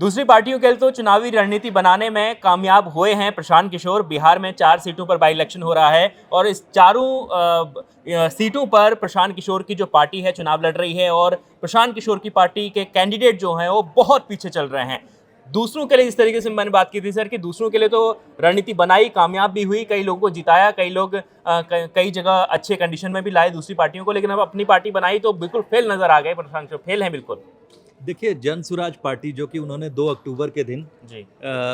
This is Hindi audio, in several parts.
दूसरी पार्टियों के लिए तो चुनावी रणनीति बनाने में कामयाब हुए हैं प्रशांत किशोर। बिहार में 4 सीटों पर बाई इलेक्शन हो रहा है और इस चारों सीटों पर प्रशांत किशोर की जो पार्टी है चुनाव लड़ रही है और प्रशांत किशोर की पार्टी के कैंडिडेट जो हैं वो बहुत पीछे चल रहे हैं। दूसरों के लिए इस तरीके से मैंने बात की थी सर कि दूसरों के लिए तो रणनीति बनाई, कामयाब भी हुई, कई लोगों को जिताया, कई लोग कई जगह अच्छे कंडीशन में भी लाए दूसरी पार्टियों को, लेकिन अब अपनी पार्टी बनाई तो बिल्कुल फेल नजर आ गए। प्रशांत किशोर फेल हैं बिल्कुल। देखिए, जन स्वराज पार्टी जो कि उन्होंने 2 अक्टूबर के दिन जी।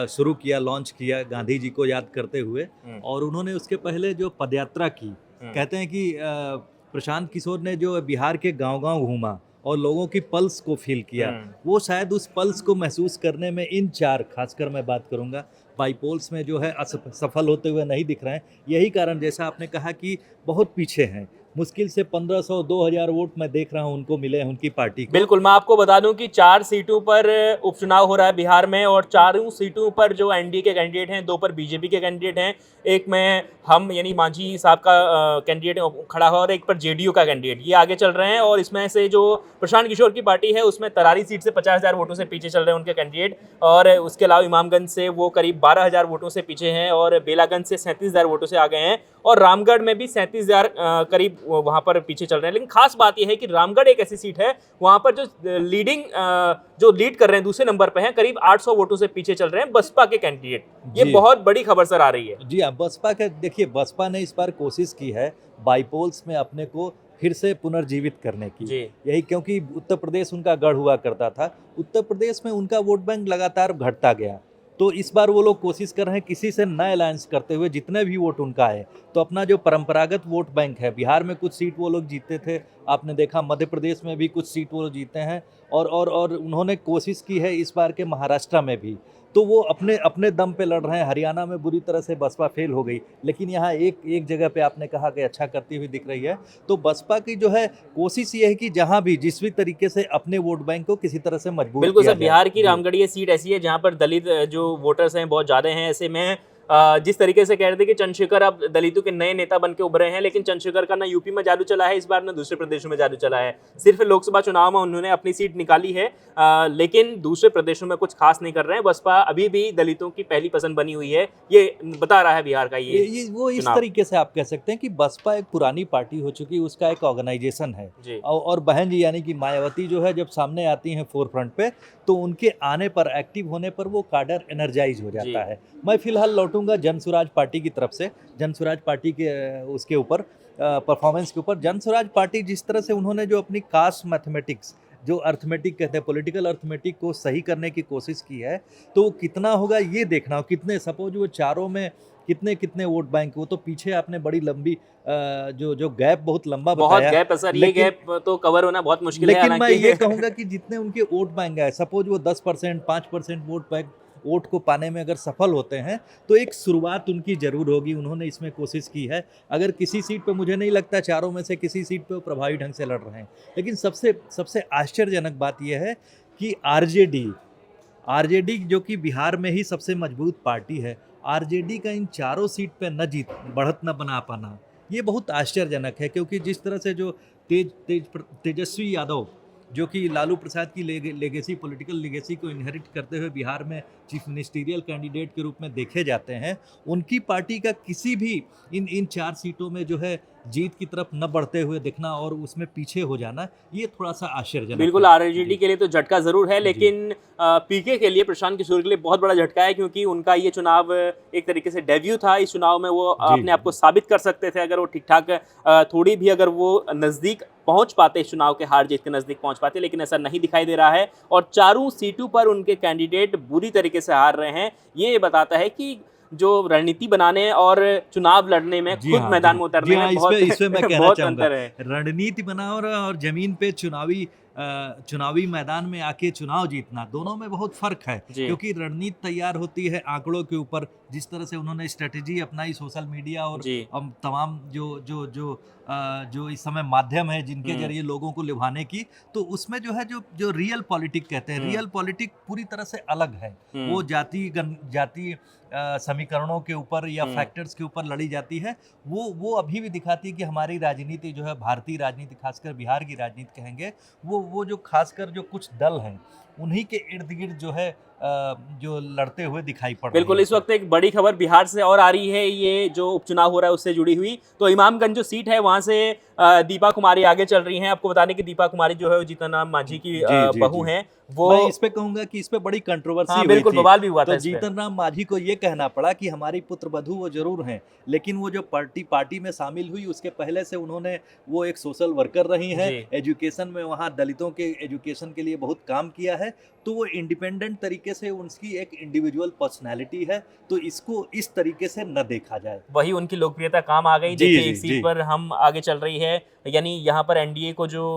शुरू किया, लॉन्च किया गांधी जी को याद करते हुए, और उन्होंने उसके पहले जो पदयात्रा की, कहते हैं कि प्रशांत किशोर ने जो बिहार के गांव-गांव घूमा और लोगों की पल्स को फील किया, वो शायद उस पल्स को महसूस करने में इन 4, खासकर मैं बात करूंगा, बाई पोल्स में जो है सफल होते हुए नहीं दिख रहे हैं। यही कारण, जैसा आपने कहा, कि बहुत पीछे हैं। मुश्किल से 1500-2000 वोट मैं देख रहा हूं उनको मिले हैं, उनकी पार्टी को। बिल्कुल, मैं आपको बता दूं कि 4 सीटों पर उपचुनाव हो रहा है बिहार में और चारों सीटों पर जो एनडीए के कैंडिडेट हैं, 2 पर बीजेपी के कैंडिडेट हैं, एक में हम यानी मांझी साहब का कैंडिडेट खड़ा हुआ और एक पर जेडीयू का कैंडिडेट, ये आगे चल रहे हैं। और इसमें से जो प्रशांत किशोर की पार्टी है उसमें तरारी सीट से 50,000 वोटों से पीछे चल रहे हैं उनके कैंडिडेट, और उसके अलावा इमामगंज से वो करीब 12,000 वोटों से पीछे हैं और बेलागंज से 37,000 वोटों से आगे हैं और रामगढ़ में भी 37,000 करीब वहाँ पर पीछे चल रहे हैं। लेकिन खास बात यह है कि रामगढ़ एक ऐसी सीट है वहाँ पर जो लीड कर रहे हैं, दूसरे नंबर पे हैं, करीब 800 वोटों से पीछे चल रहे हैं बसपा के कैंडिडेट। ये बहुत बड़ी खबर सर आ रही है। जी हाँ, बसपा के देखिए, बसपा ने इस बार कोशिश की है बाईपोल्स में अपने को फिर से पुनर्जीवित करने की। यही क्योंकि उत्तर प्रदेश उनका गढ़ हुआ करता था, उत्तर प्रदेश में उनका वोट बैंक लगातार घटता गया, तो इस बार वो लोग कोशिश कर रहे हैं किसी से नया अलायंस करते हुए जितने भी वोट उनका है, तो अपना जो परंपरागत वोट बैंक है, बिहार में कुछ सीट वो लोग जीते थे, आपने देखा, मध्य प्रदेश में भी कुछ सीट वो लोग जीते हैं, और उन्होंने कोशिश की है इस बार के महाराष्ट्र में भी, तो वो अपने अपने दम पे लड़ रहे हैं। हरियाणा में बुरी तरह से बसपा फेल हो गई, लेकिन यहाँ एक जगह पे आपने कहा कि अच्छा करती हुई दिख रही है। तो बसपा की जो है कोशिश ये है कि जहाँ भी जिस भी तरीके से अपने वोट बैंक को किसी तरह से मजबूत बिल्कुल किया सर, बिहार की रामगढ़ ये सीट ऐसी है जहाँ पर दलित जो वोटर्स हैं बहुत ज़्यादा हैं। ऐसे में जिस तरीके से कह रहे थे कि चंद्रशेखर अब दलितों के नए नेता बन के उभरे हैं, लेकिन चंद्रशेखर का ना यूपी में जादू चला है इस बार, ना दूसरे प्रदेशों में जादू चला है। सिर्फ लोकसभा चुनाव में उन्होंने अपनी सीट निकाली है, लेकिन दूसरे प्रदेशों में कुछ खास नहीं कर रहे हैं। बसपा अभी भी दलितों की पहली पसंद बनी हुई है, ये बता रहा है बिहार का ये वो इस तरीके से आप कह सकते हैं कि बसपा एक पुरानी पार्टी हो चुकी है, उसका एक ऑर्गेनाइजेशन है, और बहन जी यानी कि मायावती जो है जब सामने आती हैं फोर फ्रंट पे, तो उनके आने पर, एक्टिव होने पर वो काडर एनर्जाइज हो जाता है। मैं फिलहाल लौटूंगा जन स्वराज पार्टी की तरफ से, जन स्वराज पार्टी के उसके ऊपर परफॉर्मेंस के ऊपर। जन स्वराज पार्टी जिस तरह से उन्होंने जो अपनी कास्ट मैथमेटिक्स, जो अर्थमेटिक कहते हैं, पॉलिटिकल अर्थमेटिक को सही करने की कोशिश की है, तो कितना होगा ये देखना हो, कितने, सपोज वो चारों में कितने कितने वोट बैंक, वो तो पीछे आपने बड़ी लंबी जो गैप बहुत लंबा बताया, बहुत गैप है सर, ये गैप तो कवर होना बहुत मुश्किल है। लेकिन मैं ये कहूंगा कि जितने उनके वोट बैंक है, सपोज वो 10%, 5% वोट बैंक, वोट को पाने में अगर सफल होते हैं, तो एक शुरुआत उनकी जरूर होगी। उन्होंने इसमें कोशिश की है। अगर किसी सीट पे, मुझे नहीं लगता चारों में से किसी सीट पे वो प्रभावी ढंग से लड़ रहे हैं, लेकिन सबसे आश्चर्यजनक बात यह है कि आरजेडी जो कि बिहार में ही सबसे मजबूत पार्टी है, आरजेडी का इन चारों सीट पे न जीत, बढ़त न बना पाना, ये बहुत आश्चर्यजनक है। क्योंकि जिस तरह से जो तेजस्वी यादव, जो कि लालू प्रसाद की लेगेसी, पॉलिटिकल लेगेसी को इनहेरिट करते हुए बिहार में चीफ मिनिस्टीरियल कैंडिडेट के रूप में देखे जाते हैं, उनकी पार्टी का किसी भी इन 4 सीटों में जो है जीत की तरफ न बढ़ते हुए दिखना और उसमें पीछे हो जाना, ये थोड़ा सा आश्चर्यजनक बिल्कुल है। आरजेडी के लिए तो झटका जरूर है, लेकिन पीके के लिए, प्रशांत किशोर के लिए बहुत बड़ा झटका है, क्योंकि उनका ये चुनाव एक तरीके से डेब्यू था। इस चुनाव में वो अपने आप को साबित कर सकते थे, अगर वो ठीक ठाक थोड़ी भी अगर वो नज़दीक पहुंच पाते, इस चुनाव के हार जीत के नज़दीक पहुंच पाते, लेकिन ऐसा नहीं दिखाई दे रहा है और चारों सीटों पर उनके कैंडिडेट बुरी तरीके से हार रहे हैं। ये बताता है कि जो रणनीति बनाने और चुनाव लड़ने में, खुद मैदान में उतरने में इसमें मैं कहना बहुत चाहूंगा, अंतर है। रणनीति बनाओ और जमीन पे चुनावी मैदान में आके चुनाव जीतना, दोनों में बहुत फर्क है। क्योंकि रणनीति तैयार होती है आंकड़ों के ऊपर, जिस तरह से उन्होंने स्ट्रेटेजी अपनाई सोशल मीडिया और तमाम जो इस समय माध्यम है जिनके जरिए लोगों को लुभाने की, तो उसमें जो है जो रियल पॉलिटिक कहते हैं, रियल पॉलिटिक पूरी तरह से अलग है। वो जाति समीकरणों के ऊपर या फैक्टर्स के ऊपर लड़ी जाती है। वो अभी भी दिखाती है कि हमारी राजनीति जो है, भारतीय राजनीति, खासकर बिहार की राजनीति कहेंगे, वो जो खासकर जो कुछ दल हैं, उन्हीं के इर्द गिर्द जो है जो लड़ते हुए दिखाई पड़ रहे बिल्कुल। हैं। इस वक्त एक बड़ी खबर बिहार से और आ रही है, ये जो उपचुनाव हो रहा है उससे जुड़ी हुई। तो इमामगंज जो सीट है वहां से दीपा कुमारी आगे चल रही हैं। आपको बताने कि दीपा कुमारी जो है वो जीतन राम मांझी की जी जी बहू जी। हैं। वो मैं इस पे कहूंगा कि इस पे बड़ी कंट्रोवर्सी हाँ हुई बिल्कुल, थी। बवाल भी हुआ था तो इस पे। जीतन राम मांझी को ये कहना पड़ा कि हमारी पुत्र वधू वो जरूर हैं, लेकिन वो जो पार्टी में शामिल हुई उसके पहले से उन्होंने, वो एक सोशल वर्कर रही हैं, जी। एजुकेशन में वहाँ दलितों के एजुकेशन के लिए बहुत काम किया है, तो वो इंडिपेंडेंट तरीके से उनकी एक इंडिविजुअल पर्सनैलिटी है, तो इसको इस तरीके से न देखा जाए। वही उनकी लोकप्रियता काम आ गई। जी देखिए जी एक सीट जी। पर हम आगे चल रही है, यानी यहाँ पर एनडीए को जो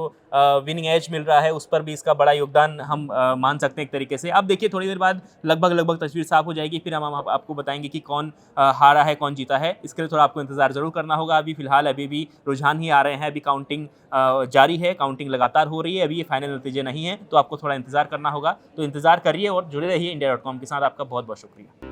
विनिंग एज मिल रहा है उस पर भी इसका बड़ा योगदान हम मान सकते हैं एक तरीके से। अब देखिए थोड़ी देर बाद लगभग तस्वीर साफ हो जाएगी, फिर हम आपको बताएंगे कि कौन हारा है कौन जीता है। इसके लिए थोड़ा आपको इंतजार जरूर करना होगा। अभी फिलहाल अभी भी रुझान ही आ रहे हैं, अभी काउंटिंग जारी है, काउंटिंग लगातार हो रही है, अभी ये फाइनल नतीजे नहीं है, तो आपको थोड़ा इंतजार करना होगा। तो इंतजार करिए और जुड़े रहिए इंडिया.com के साथ। आपका बहुत बहुत शुक्रिया।